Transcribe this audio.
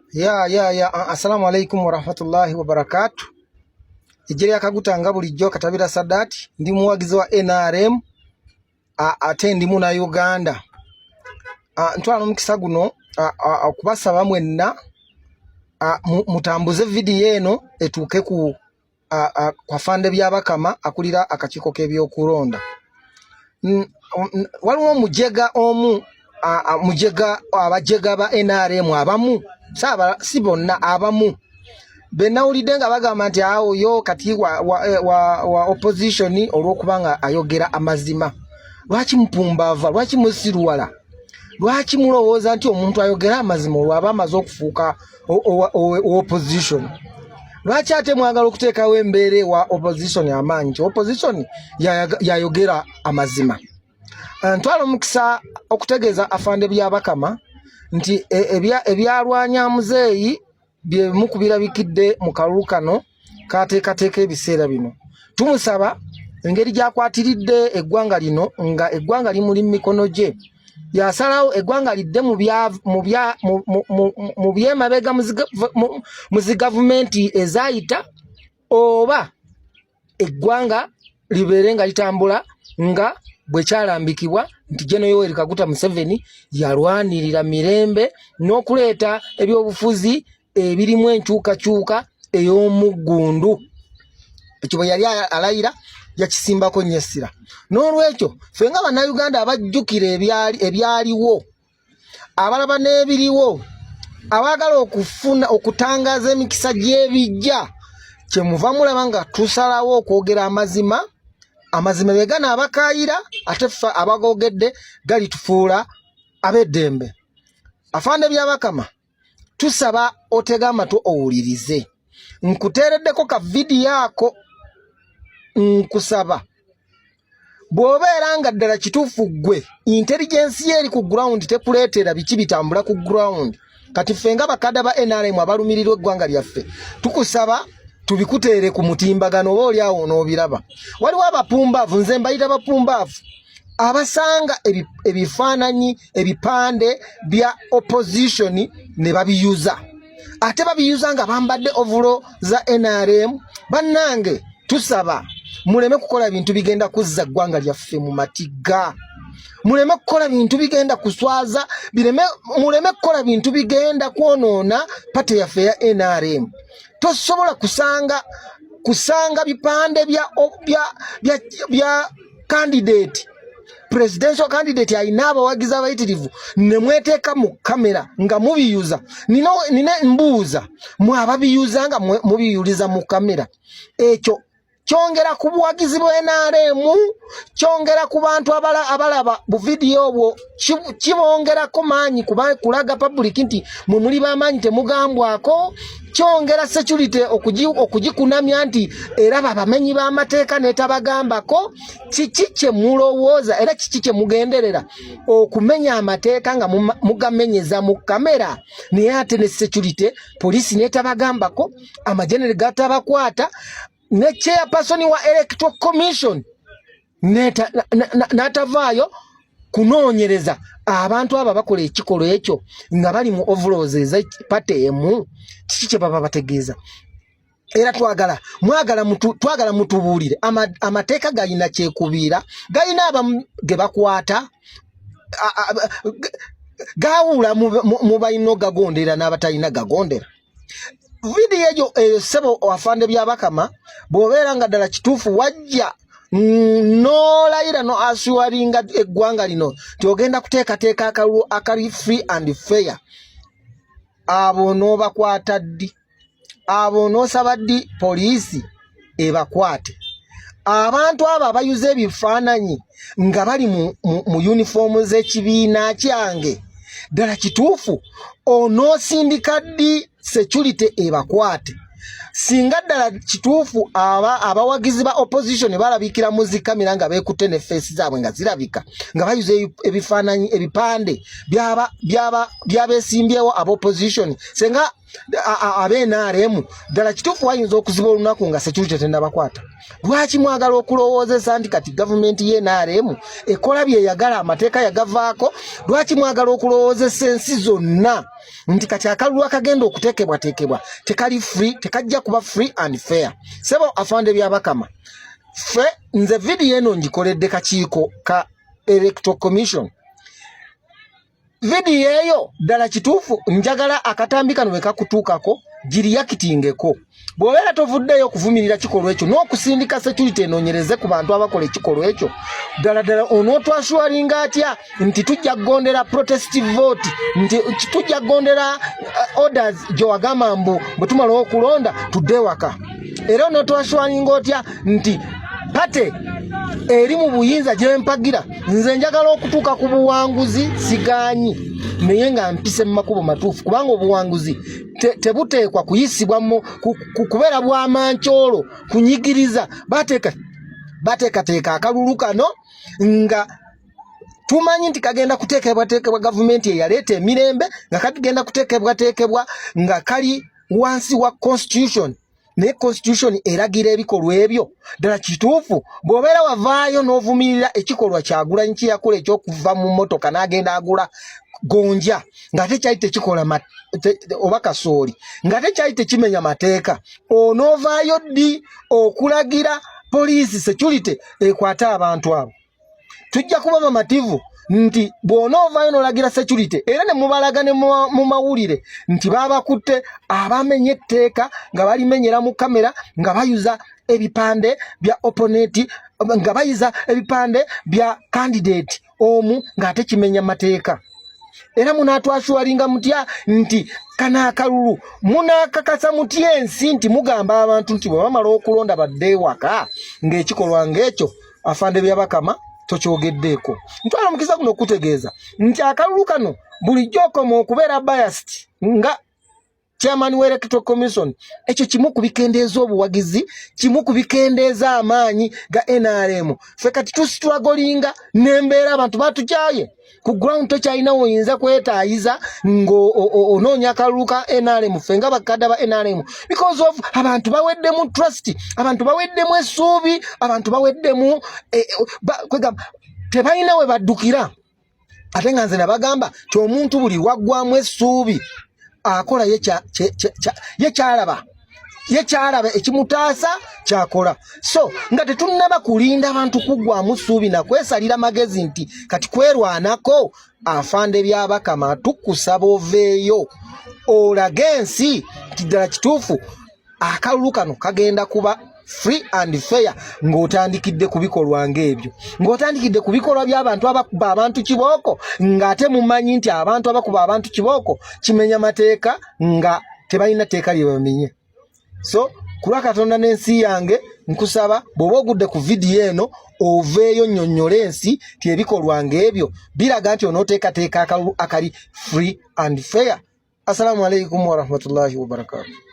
Assalamu alaikum wa rahmatullahi wa barakatuh. Ijiri akagutanga bulijjo Katabira Sadati ndi muwagizi wa NRM ate ndi muna Uganda. Ntwala mukisa guno okubasaba mwenna mutambuze video eno etuuke ku kwa fande byabakama akulira akakiiko k'ebyokulonda. Waliwo mujega omu mujega abajega ba NRM abamu si bonna abamu benawulidde nga bagamba nti awo yo kati wa opposition olw'okubanga ayogera amazima. Lwaki mupumbava, lwaki musiruwala, lwaki mulowooza nti omuntu ayogera amazima olwaba amaze okufuuka opposition? Lwaki ate mwagala okuteekawo embeera wa opposition amaanyi nti opposition yayogera amazima? Ntwala omukisa okutegeeza afande byabakama nti ebyalwanya muzeeyi bye mukubirabikidde mu kalulu kano kateekateeka ebiseera bino. Tumusaba engeri gyakwatiridde eggwanga lino nga eggwanga limuli mu mikono gye, yasalawo eggwanga lidde mu byemabega mu zi gavumenti ezayita, oba eggwanga libeere nga litambula nga bwe kyalambikibwa nti General Yoweri Kaguta Museveni yalwanirira mirembe n'okuleeta ebyobufuzi ebirimu enkyukakyuka ey'omuggundu. Ekyo bwe yali alayira yakisimbako nnyo essira. N'olwekyo ffe nga bannayuganda abajjukira ebyaliwo, abalaba n'ebiriwo, abaagala okutangaaza emikisa gy'ebijja, kyemuva mulaba nga tusalawo okwogera amazima. Amazima be gana abakaayira ate ffe abagogedde galitufuula ab'eddembe. Afande byabakama, tusaba otega amatu owulirize. Nkuteereddeko ka vidiyo ako, nkusaba bw'obeera nga ddala kituufu ggwe intelligence ye eri ku ground tekuleetera biki bitambula ku ground. Kati ffe nga bakadde ba NRM abalumirirwa eggwanga lyaffe tukusaba tubikuteere ku mutimbagano oba oli awo n'obiraba. Waliwo abapumbavu, nze mbayita abapumbavu, abasanga ebifaananyi ebipande bya opposition ne babiyuza, ate babiyuza nga bambadde ovulo za NRM. Bannange tusaba muleme kukola bintu bigenda kuzza ggwanga lyaffe mu matiga, muleme kukola bintu bigenda kuswaza, muleme kukola bintu bigenda kwonoona pate yaffe ya NRM. Tosobola kusanga bipande bya candidate, presidential candidate alina abawagizi abayitirivu ne mweteeka mu kamera nga mubiyuza. Nina mbuuza mwe ababiyuza nga mubiyuliza mu kamera. Ekyo kyongera ku buwagizi bwa NRM, kyongera ku bantu abalaba bu video obwo, kibongerako maanyi kulaga public nti mwe muli b'amaanyi temugambwako, kyongera security okugikunamya nti era babamenyi b'amateeka netabagambako. Kiki kye mulowooza era kiki kye mugenderera okumenya amateeka nga mugamenyeza mu kamera, naye ate ne security police netabagambako, amajenere gatabakwata, ne chairperson wa Electoral Commission natavaayo kunoonyereza abantu abo bakola ekikolo ekyo nga bali mu overalls eza pate emu. Kiki kye baba bategeeza? Era twagala mutubuulire amateeka galina kyekubiira, galina abamu ge bakwata gawula mu balina gagondera n'abatalina gagondera. Video eyo sebo afande byabakama bw'obeera nga ddala kituufu wajja nolayira no assuringa eggwanga lino tyogenda kuteekateeka akalulu akali free and fair, abo n'obakwata ddi, abo n'osaba ddi poliisi ebakwate. Abantu abo abayuza ebifaananyi nga bali mu uniform z'ekibiina kyange, ddala kituufu onoosindika ddi security ebakwate? singa ddala kituufu abawagizi ba opposition balabikira mu zikamera nga beekutte ne face zaabwe nga zirabika nga bayuza ebifaananyi ebipande by'abeesimbyewo aba opposition senga ab'NRM ddala kituufu wayinza okuziba olunaku nga security tennabakwata. Lwaki mwagala okulowoozesa nti kati gavumenti y'NRM ekola byeyagala amateeka yagavaako? Lwaki mwagala okulowoozesa ensi zonna nti kati akalulu akagenda okuteekebwateekebwa tekali free, tekajja kuba free and fair? Sebo afande byabakama fe nze video eno ngikoledde kakiiko ka Electoral Commission. Video eyo ddala kituufu njagala akatambi kano bwe kakutuukako giriyakitingeko. Bw'obeera tovuddeyo kuvumirira kikolwa ekyo n'okusindika security enoonyereze ku bantu abakola ekikolwa ekyo, ddala onootwaswalinga atya nti tujja kugondera protest vote, nti tujja kugondera orders gye wagamba mbu bwe tumala okulonda tudde ewaka. Era onootwaswalinga otya nti pate eri mu buyinza gye mpagira nze njagala okutuuka ku buwanguzi sigaanyi naye nga mpise mu makubo matuufu, kubanga obuwanguzi tebuteekwa kuyisibwa kubeera bw'amancoolo kunyigiriza. Bateekateeka akalulu kano nga tumanyi nti kagenda kuteekebwateekebwa gavumenti eyaleeta emirembe, nga kagenda kuteekebwateekebwa nga kali wansi wa constitution. Ne constitution eragira ebikolwa ebyo. Ddala kituufu bw'obeera wavaayo n'ovumirira ekikolwa Kyagulanyi kye yakola ekyokuva mu mmotoka n'agenda agula gonja nga tekyali tekikola oba kasooli nga tekyali tekimenya mateeka, onoovaayo ddi okulagira poliisi security ekwate abantu abo? Tujja kuba mamativu nti bw'onoovaayo n'olagira security era ne mubalaga ne mu mawulire nti babakutte abamenye etteeka nga balimenyera mu kamera nga bayuza ebipande bya opponent, nga bayuza ebipande bya candidate omu ng'ate kimenya mateeka. Era munaatwaswalinga mutya nti kana akalulu munaakakasa mutya ensi nti mugamba abantu nti bwe bamala okulonda badde ewaka ng'ekikolwa ng'ekyo afande byabakama tokyogeddeeko. Ntwala mukisa guno okutegeeza nti akalulu kano bulijjo okoma okubeera biased nga chairman w'Electoral Commission. Ekyo kimu ku bikendeeza obuwagizi, kimu ku bikendeeza amaanyi ga NRM. Ffe kati tusitwagolinga n'embeera abantu batukyaye ku ground tokyalina woyinza kwetaayiza ng'onoonya akalulu ka NRM ffe nga bakadde ba NRM because of abantu baweddemu trust, abantu baweddemu essuubi, abantu baweddemu tebalina we baddukira. Ate nga nze nabagamba ti omuntu buli waggwamu essuubi akola yekyalaba ekimutaasa kyakola. So nga tetunnaba kulinda abantu kuggwamu ssuubi na kwesalira magezi nti kati kwerwanako, afande byabakama tukusaba oveeyo olage ensi nti ddala kituufu akalulu kano kagenda kuba free and fair ng'otandikidde ku bikolwa ng'ebyo, ng'otandikidde ku bikolwa by'abantu abakuba abantu kibooko ng'ate mumanyi nti abantu abakuba abantu kibooko kimenya mateeka nga tebalina teeka lye bamenye. So kulwa Katonda n'ensi yange nkusaba bw'oba ogudde ku vidiyo eno oveeyo nnyonnyole ensi ti ebikolwa ng'ebyo biraga nti onooteekateeka akalulu akali free and fair. Assalamu alaikum warahmatullahi wabarakatuh.